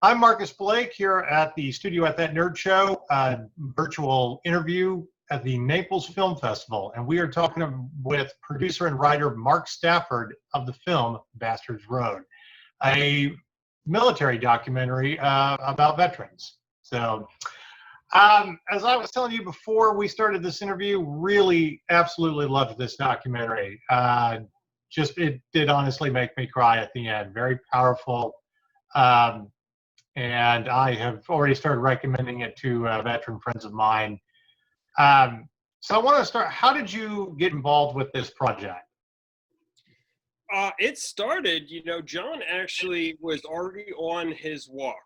I'm Marcus Blake here at the studio at That Nerd Show, virtual interview at the Naples Film Festival. And we are talking with producer and writer Mark Stafford of the film Bastards Road, a military documentary about veterans. So as I was telling you before we started this interview, really absolutely loved this documentary. It did honestly make me cry at the end. Very powerful. And I have already started recommending it to veteran friends of mine. So I want to start, how did you get involved with this project? It started, Jon actually was already on his walk.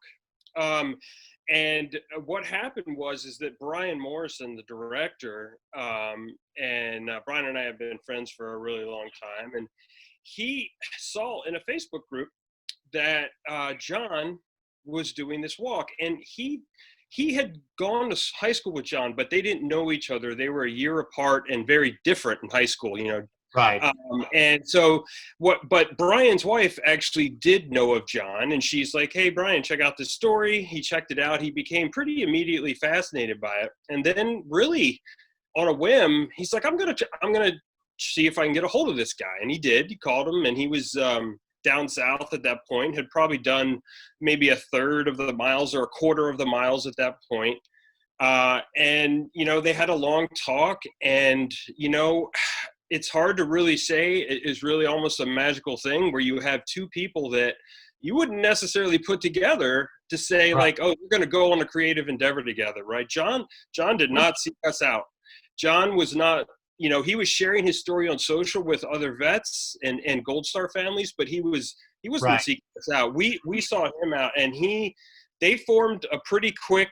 And what happened is that Brian Morrison, the director, and Brian and I have been friends for a really long time. And he saw in a Facebook group that Jon was doing this walk, and he had gone to high school with Jon, but they didn't know each other. They were a year apart and very different in high school, Right. And so but Brian's wife actually did know of Jon, and she's like, hey, Brian, check out this story. He checked it out. He became pretty immediately fascinated by it. And then really on a whim, he's like, I'm going to see if I can get a hold of this guy. And he did. He called him, and he was down south at that point, had probably done maybe a third of the miles or a quarter of the miles at that point. And, they had a long talk, and, it's hard to really say. It is really almost a magical thing where you have two people that you wouldn't necessarily put together to say, right, like, oh, we're going to go on a creative endeavor together, right? Jon did not seek us out. Jon was not, he was sharing his story on social with other vets and Gold Star families, but he wasn't right seeking us out. We sought him out, and they formed a pretty quick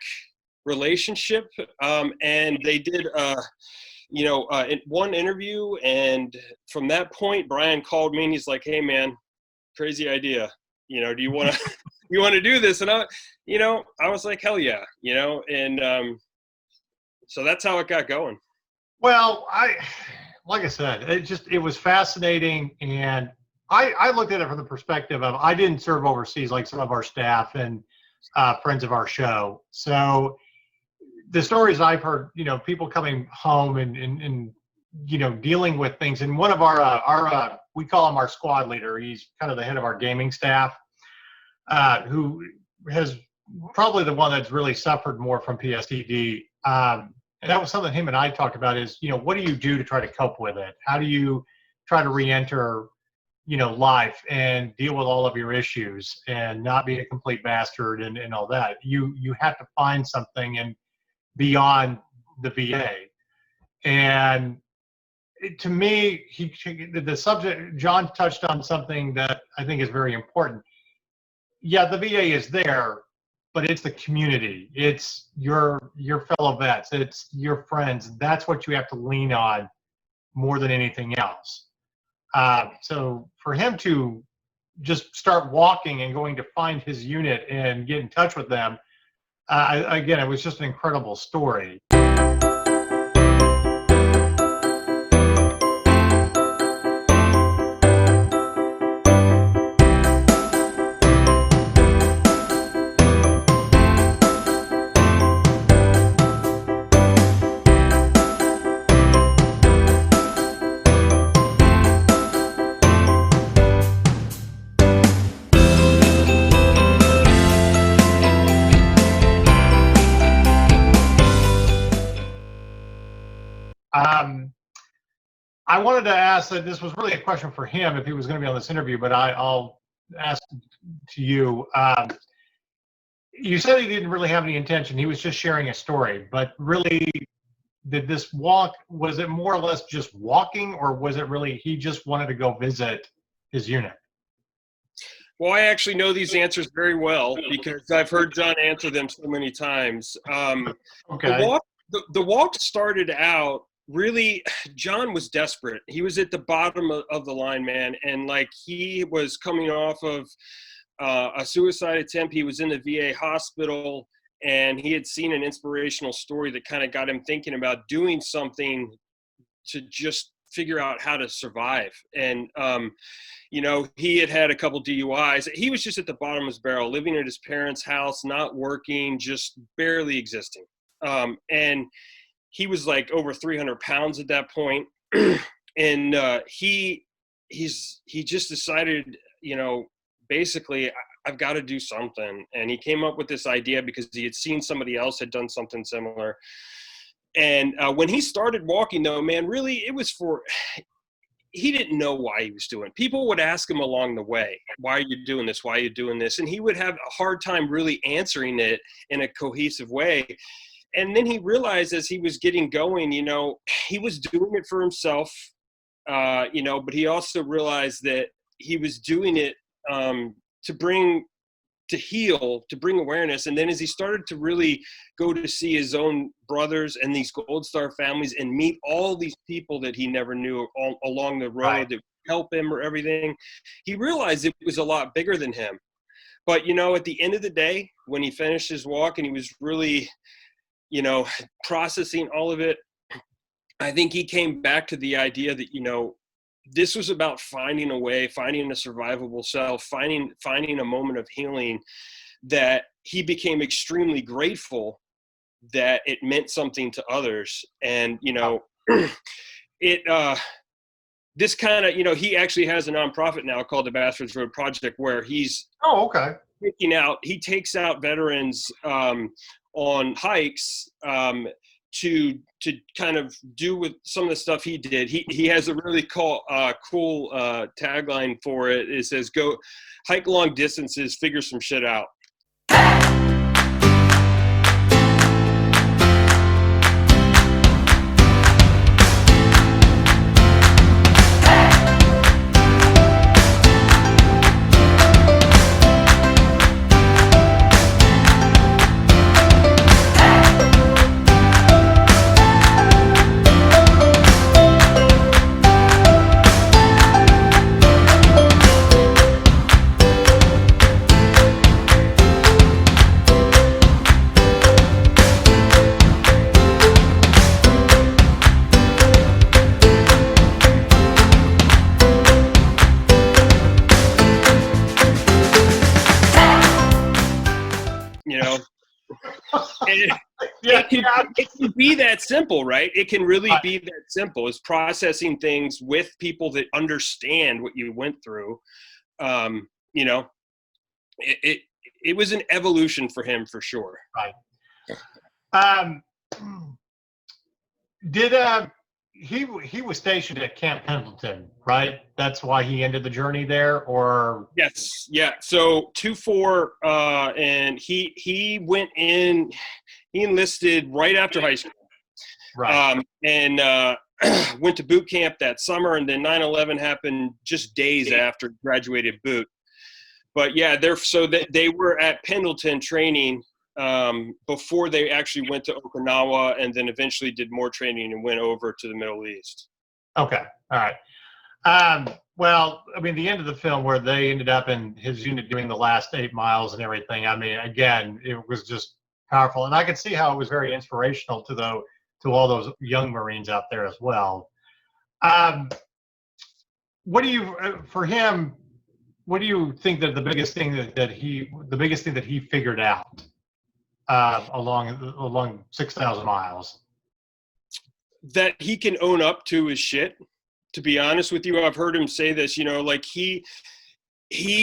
relationship. And they did, one interview. And from that point, Brian called me and he's like, hey man, crazy idea. Do you want to do this? And I was like, hell yeah. And so that's how it got going. Well, like I said, it was fascinating, and I looked at it from the perspective of, I didn't serve overseas like some of our staff and friends of our show. So the stories I've heard, people coming home and dealing with things. And one of our we call him our squad leader. He's kind of the head of our gaming staff, who has probably the one that's really suffered more from PTSD. And that was something him and I talked about is, what do you do to try to cope with it? How do you try to re-enter, life and deal with all of your issues and not be a complete bastard and all that? You have to find something and beyond the VA. And to me, the subject, Jon touched on something that I think is very important. Yeah, the VA is there, but it's the community. It's your fellow vets. It's your friends. That's what you have to lean on more than anything else. So for him to just start walking and going to find his unit and get in touch with them, again, it was just an incredible story. I wanted to ask that this was really a question for him if he was going to be on this interview, but I'll ask to you. You said he didn't really have any intention. He was just sharing a story, but really, did this walk, was it more or less just walking, or was it really he just wanted to go visit his unit? Well, I actually know these answers very well because I've heard Jon answer them so many times. Okay. The walk started out, really, Jon was desperate. He was at the bottom of the line, man. And like, he was coming off of a suicide attempt. He was in the VA hospital, and he had seen an inspirational story that kind of got him thinking about doing something to just figure out how to survive. And, you know, he had a couple DUIs. He was just at the bottom of his barrel, living at his parents' house, not working, just barely existing. And he was like over 300 pounds at that point. And he just decided, you know, basically, I've got to do something. And he came up with this idea because he had seen somebody else had done something similar. And when he started walking, though, man, really, it was he didn't know why he was doing it. People would ask him along the way, why are you doing this? Why are you doing this? And he would have a hard time really answering it in a cohesive way. And then he realized as he was getting going, you know, he was doing it for himself, you know, but he also realized that he was doing it to heal, to bring awareness. And then as he started to really go to see his own brothers and these Gold Star families and meet all these people that he never knew along the road Right. that would help him or everything, he realized it was a lot bigger than him. But, you know, at the end of the day, when he finished his walk and he was really, you know, processing all of it, I think he came back to the idea that, you know, this was about finding a way, finding a survivable self, finding a moment of healing, that he became extremely grateful that it meant something to others. And, you know, this kind of, you know, he actually has a nonprofit now called the Bastards Road Project, where he's he takes out veterans on hikes to kind of do with some of the stuff he did. He has a really cool tagline for it. It says, "Go hike long distances, figure some shit out." You know, it can be that simple, right? It can really be that simple. It's processing things with people that understand what you went through. You know, it was an evolution for him for sure. Right. He was stationed at Camp Pendleton, right? That's why he ended the journey there, or? Yes. Yeah. So 2-4, and he went in, he enlisted right after high school. Right. And went to boot camp that summer, and then 9/11 happened just days after graduated boot. But yeah, they were at Pendleton training before they actually went to Okinawa, and then eventually did more training and went over to the Middle East. Okay. All right. Well, I mean, the end of the film where they ended up in his unit doing the last 8 miles and everything, I mean, again, it was just powerful. And I could see how it was very inspirational to all those young Marines out there as well. What do you, for him, what do you think that the biggest thing that he figured out along 6,000 miles? That he can own up to his shit. To be honest with you, I've heard him say this, you know, like he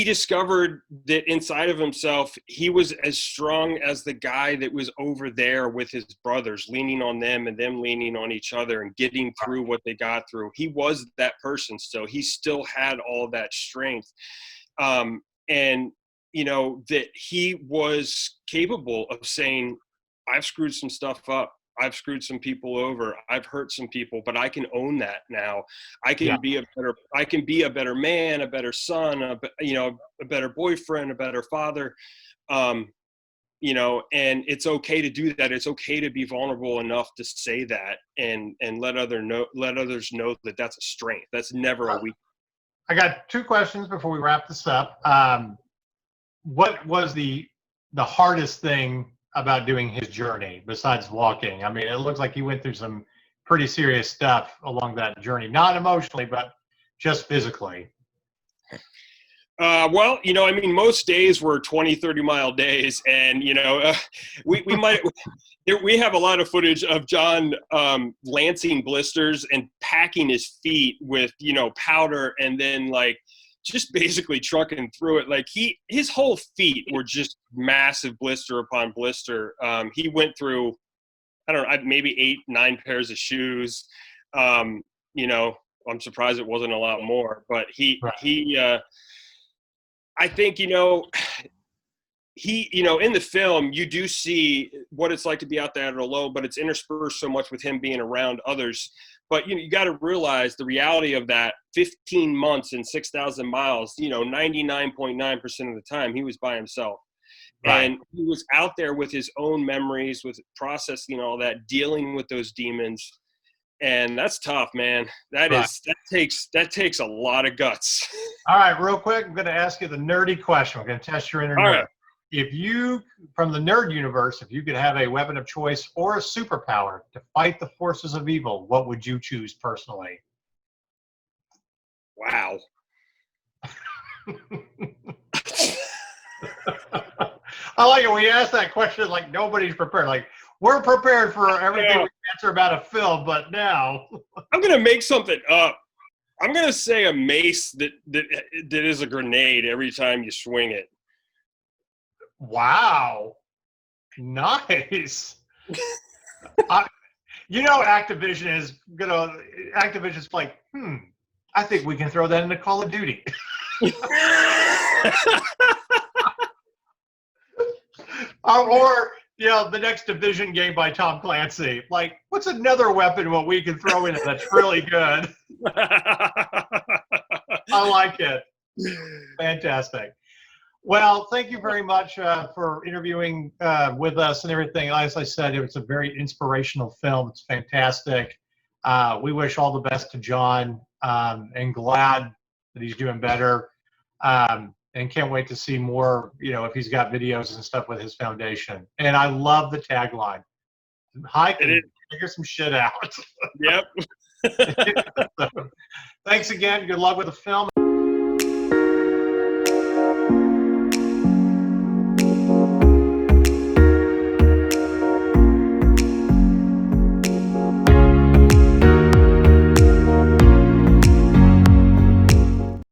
discovered that inside of himself, he was as strong as the guy that was over there with his brothers, leaning on them and them leaning on each other and getting through what they got through. He was that person. So he still had all that strength. And, you know, that he was capable of saying, I've screwed some stuff up. I've screwed some people over. I've hurt some people, but I can own that now. I can be a better man, a better son, a better boyfriend, a better father. You know, and it's okay to do that. It's okay to be vulnerable enough to say that and let others know that that's a strength. That's never a weakness. I got 2 questions before we wrap this up. What was the hardest thing about doing his journey besides walking? I mean, it looks like he went through some pretty serious stuff along that journey. Not emotionally, but just physically. Well, I mean, most days were 20, 30-mile days. And, we have a lot of footage of Jon lancing blisters and packing his feet with, powder, and then like just basically trucking through it. Like his whole feet were just massive blister upon blister. He went through, I don't know, maybe 8, 9 pairs of shoes. I'm surprised it wasn't a lot more, but I think, in the film, you do see what it's like to be out there alone, but it's interspersed so much with him being around others. But, you got to realize the reality of that 15 months and 6,000 miles, 99.9% of the time he was by himself. Right. And he was out there with his own memories, with processing all that, dealing with those demons. And that's tough, man. That takes a lot of guts. All right, real quick, I'm going to ask you the nerdy question. We're going to test your inner nerd. Right. If you, from the nerd universe, if you could have a weapon of choice or a superpower to fight the forces of evil, what would you choose personally? Wow. I like it when you ask that question like nobody's prepared. Like, we're prepared for everything we answer about a film, but now I'm gonna make something up. I'm gonna say a mace that is a grenade every time you swing it. Wow, nice. Activision is Activision's like, I think we can throw that into Call of Duty. Or the next Division game by Tom Clancy. Like, what's another weapon what we can throw in it that's really good? I like it. Fantastic. Well, thank you very much for interviewing with us and everything. As I said, it was a very inspirational film. It's fantastic. We wish all the best to Jon, and glad that he's doing better. And can't wait to see more, if he's got videos and stuff with his foundation. And I love the tagline. Hike and figure some shit out. Yep. Thanks again. Good luck with the film.